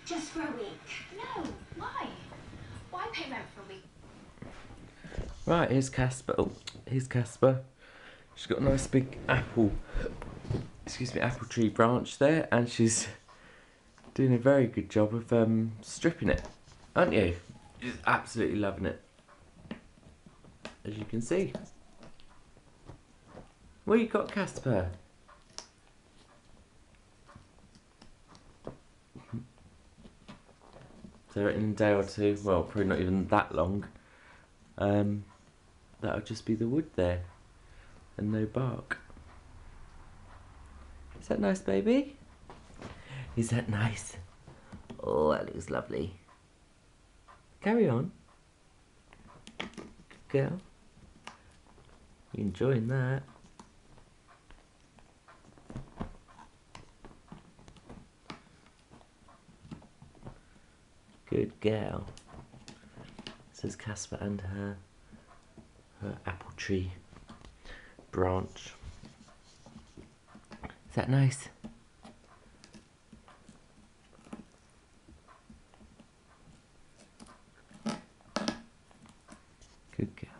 Just for a week. No, why? Why pay rent for a week? Right, here's Casper. Oh, here's Casper. She's got a nice big apple tree branch there, and she's doing a very good job of stripping it, aren't you? She's absolutely loving it, as you can see. What you got, Casper? So in a day or two, well, probably not even that long, that'll just be the wood there, and no bark. Is that nice, baby? Is that nice? Oh, that looks lovely. Carry on. Good girl. You enjoying that? Good girl. Says Casper and her apple tree branch. Is that nice? Good girl.